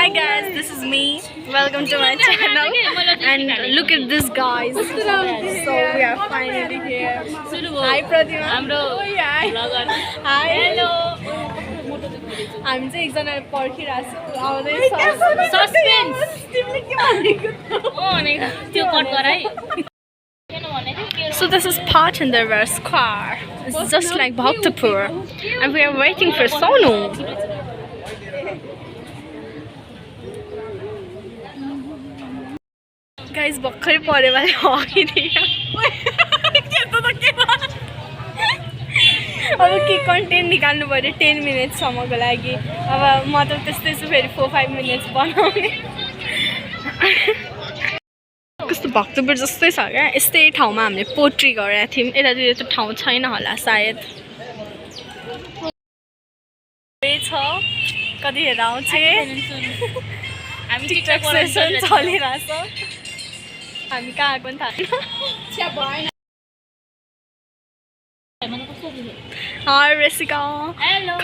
Hi guys, this is me. Welcome to my channel. And look at this guys. So we are finally here. Hi Pratima. Hi. Hello. I'm just gonna पर्खिरहेछु आउँदैछ suspense तिमीले के भनेको So this is Pathandervar Square. It's just like Bhaktapur, and we are waiting for Sonu. Guys, भर्खरै परे वाले हगिदियो अब के content निकाल्नु पर्यो 10 मिनट सम्मको लागि अब म त त्यस्तै छु फेरि 4-5 मिनट्स बनाउने कस्तो भक्तपुर जस्तै छ क्या यस्तै ठाउँमा हामीले पोट्री गरेका थियौँ यतातिर त ठाउँ छैन होला सायद छ कतिखेर आउँछ हामी टिकटक सेसन चलिरहेछ हामी कहाँ आएको पनि थाहा छैन हाय रेसिका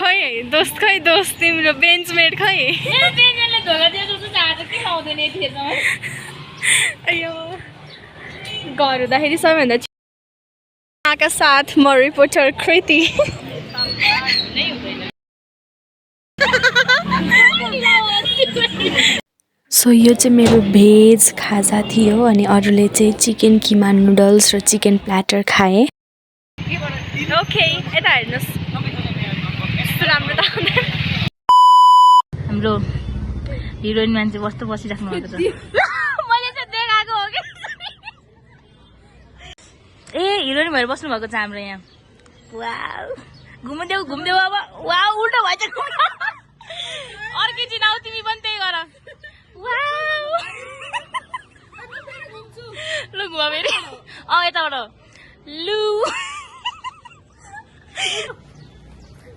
खै दोस्त तिम्रो बेन्चमेट खै अयो घर हुँदाखेरि सबैभन्दा आका साथ म रिपोर्टर कृति सो यो चाहिँ मेरो भेज खाजा थियो अनि अरूले चाहिँ चिकन किमा नुडल्स र चिकन प्ल्याटर खाए ओके यता हेर्नुहोस् राम्रो त हाम्रो हिरोइन मान्छे कस्तो बसिराख्नु भएको छ मैले चाहिँ देखाएको हो कि ए हिरोइन भएर बस्नु भएको छ हाम्रो यहाँ वाउ घुम्देऊ अब वाउ उल्टो भएछ अर्कै दिन आऊ तिमी पनि त्यही गर वाउ लु घुमा फेरि यताबाट लु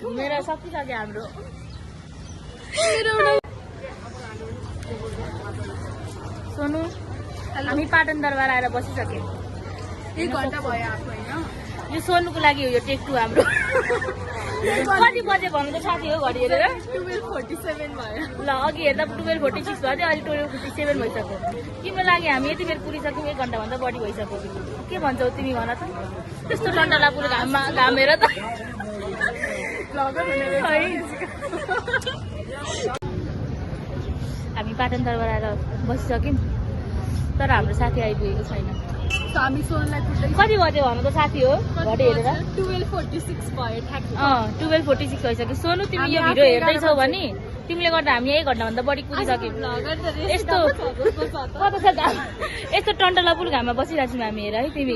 घुमेर सकिसक्यो हाम्रो सोनु हामी पाटन दरबार आएर बसिसक्यौँ 1 घण्टा भयो आएको होइन यो सोनुको लागि हो यो टेक 2 हाम्रो कति बजे भन्नु त साथी हो घडी हेरेर 12:47 भयो ल अघि हेर्दा 12:46 भयो अहिले 12:57 भइसक्यो तिम्रो लागि हामी यति बेर पुगिसक्यौँ 1 घण्टाभन्दा बढी भइसक्यो के भन्छौ तिमी भन त त्यस्तो टन्डला पुरो घाम हेर त हामी पाटन दरबार आएर बसिसक्यौँ तर हाम्रो साथी आइपुगेको छैन हामी सोनलाई कति बजे भन्नु त साथी हो घडी हेरेर 12:46 भयो 12:46 भइसक्यो सोनु तिमी यो भिडियो हेर्दैछौ भने तिमीले गर्दा हामी 1 घण्टाभन्दा बढी कुदिसक्यौँ यस्तो यस्तो टन्टला पुल घाममा बसिरहेको छौँ हामी हेर है तिमी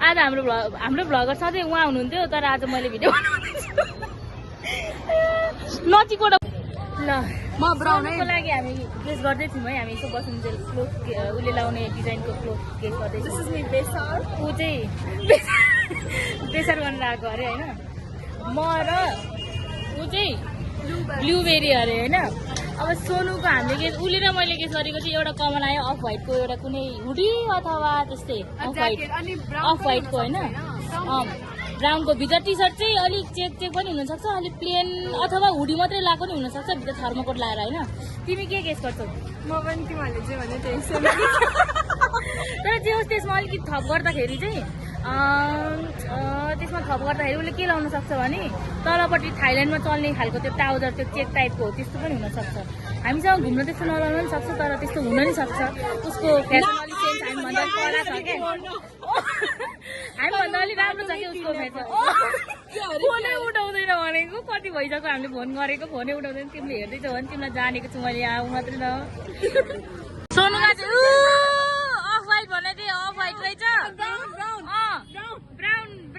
आज हाम्रो भ्लगर सधैँ उहाँ हुनुहुन्थ्यो तर आज मैले भिडियो नजिकबाट ल म ब्राउनको लागि हामी गेस गर्दै थियौँ है हामी यसो बसुन्जेल क्लोथ उसले लाउने डिजाइनको क्लोथ गेस गर्दै थियौँ ऊ चाहिँ प्रेसर गरेर आएको अरे होइन म र ऊ चाहिँ ब्लुबेरी अरे होइन अब सोनुको हामीले गेस उसले र मैले गेस गरेको चाहिँ एउटा कमन आयो अफ व्हाइटको एउटा कुनै हुडी अथवा त्यस्तै अफ व्हाइटको होइन ब्राउनको भित्र टी सर्ट चाहिँ अलिक चेक पनि हुनसक्छ अलिक प्लेन अथवा हुडी मात्रै लगाएको पनि हुनसक्छ भित्र थर्मोकोट लगाएर होइन तिमी के गेस गर्छौ म पनि तिमीहरूले चाहिँ भने तर जे होस् त्यसमा अलिकति थप गर्दाखेरि चाहिँ त्यसमा थप गर्दाखेरि उसले के लाउन सक्छ भने तलपट्टि थाइल्यान्डमा चल्ने खालको त्यो ट्राउजर त्यो चेक टाइपको हो त्यस्तो पनि हुनसक्छ हामीसँग घुम्न त्यस्तो नलाउन पनि सक्छ तर त्यस्तो हुन नि सक्छ उसको फेसन अलिक चेन्ज हामीभन्दा कडा छ क्या हामीभन्दा अलिक राम्रो छ कि उसको फेसन फोनै उठाउँदैन भनेको कति भइसक्यो हामीले फोन गरेको फोनै उठाउँदैन तिमीले हेर्दैछौ भने तिमीलाई जानेको छु मैले यहाँ मात्रै न सोनुमा चाहिँ अफ व्हाइट भने थियो अफ व्हाइट रहेछ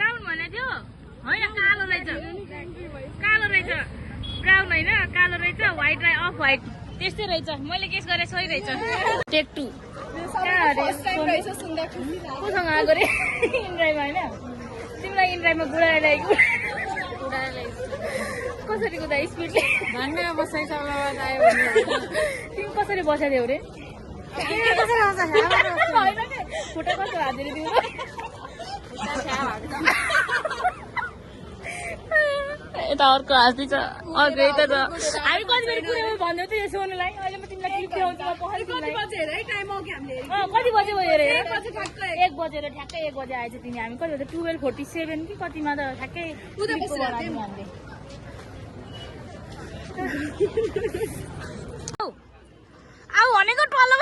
ब्राउन भने थियो होइन कालो रहेछ ब्राउन होइन कालो रहेछ व्हाइटलाई अफ व्हाइट त्यस्तै रहेछ मैले गेस गरेँ सही रहेछ टेक 2 कोसँग आएको रे इन्ड्राइमा होइन तिमीलाई इन्ड्राइमा बुढाएर कसरी कुदा स्पिडले भन्ने बसाइछ तिमी कसरी बसेको थियौ रे खुट्टा कस्तो हातले दिनु यता अर्को हाँस्दैछ अर्को यता त हामी कति बेर कुरामा भन्दै थियो सोनुलाई अहिले म तिमीलाई क्लिप ल्याउँछु म पखाइ तिमीलाई कति बजे भयो हेरे 1 बजेर ठ्याक्कै 1 बजे आएछ तिमी हामी कति बजे 12:47 कि कतिमा त ठ्याक्कै हामीले आउ भनेको टल्लो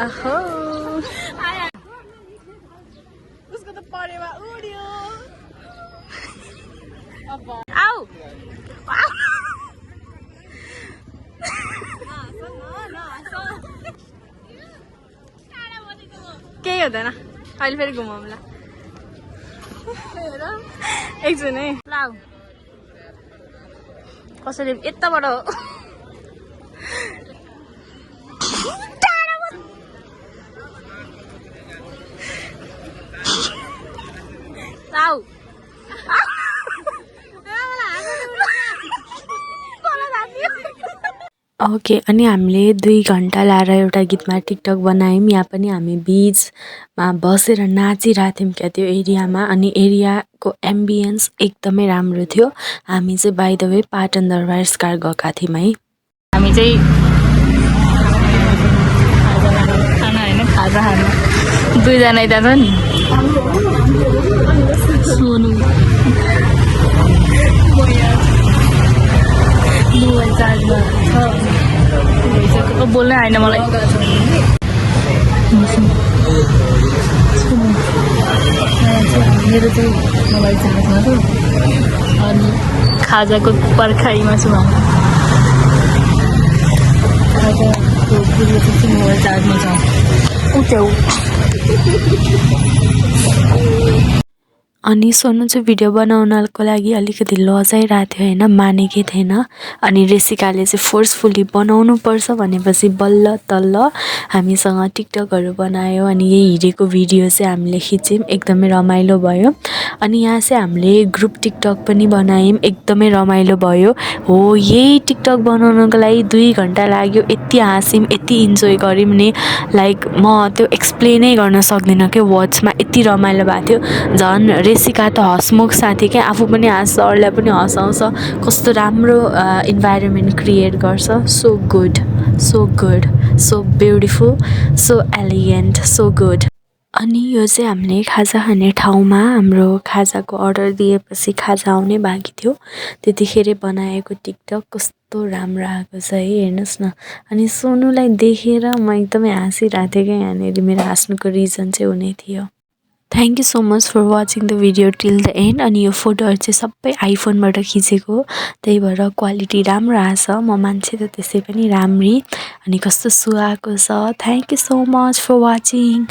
अहो उसको त परेवा उड्यो आउ केही हुँदैन अहिले फेरि घुमाउँला एकछिन है लाउ कसैले यताबाट लाउ ओके अनि हामीले 2 घन्टा लाएर एउटा गीतमा टिकटक बनायौँ यहाँ पनि हामी बीचमा बसेर नाचिरहेको थियौँ क्या त्यो एरियामा अनि एरियाको एम्बियन्स एकदमै राम्रो थियो हामी चाहिँ by the way Patan Durbar square गएका थियौँ है हामी चाहिँ खाना होइन खाजा खानु 2 जना यता छ नि सोनु मोबाइल चार्जमा छ बोल्नै आएन मलाई मेरो चाहिँ मोबाइल चार्जमा छ अनि खाजाको पर्खाइमा छु खाजाको चाहिँ मोबाइल चार्जमा छ उठ्याउ अनि सोनु चाहिँ भिडियो बनाउनको लागि अलिकति लजाइरहेको थियो होइन मानेकै थिएन अनि रेसिकाले चाहिँ फोर्सफुल्ली बनाउनु पर्छ भनेपछि बल्ल तल्ल हामीसँग टिकटकहरू बनायो अनि यही हिँडेको भिडियो चाहिँ हामीले खिच्यौँ एकदमै रमाइलो भयो अनि यहाँ चाहिँ हामीले ग्रुप टिकटक पनि बनायौँ एकदमै रमाइलो भयो हो यही टिकटक बनाउनको लागि 2 घन्टा लाग्यो यति हाँस्यौँ यति इन्जोय गऱ्यौँ नि लाइक म त्यो एक्सप्लेनै गर्न सक्दिनँ के वर्ड्समा यति रमाइलो भएको थियो झन् रेसिका त हसमुख साथी क्या आफू पनि हाँस्छ अरूलाई पनि हँसाउँछ कस्तो राम्रो इन्भाइरोमेन्ट क्रिएट गर्छ so good so beautiful so elegant so good अनि यो चाहिँ हामीले खाजा खाने ठाउँमा हाम्रो खाजाको अर्डर दिएपछि खाजा आउने बाँकी थियो त्यतिखेर बनाएको टिकटक कस्तो राम्रो आएको छ है हेर्नुहोस् न अनि सोनुलाई देखेर म एकदमै हाँसिरहेको थिएँ क्या यहाँनिर मेरो हाँस्नुको रिजन चाहिँ हुने थियो thank you so much for watching the video till the end अनि यो फोटोहरू चाहिँ सबै आइफोनबाट खिचेको त्यही भएर क्वालिटी राम्रो आएछ म मान्छे त त्यसै पनि राम्री अनि कस्तो सुहाएको छ thank you so much for watching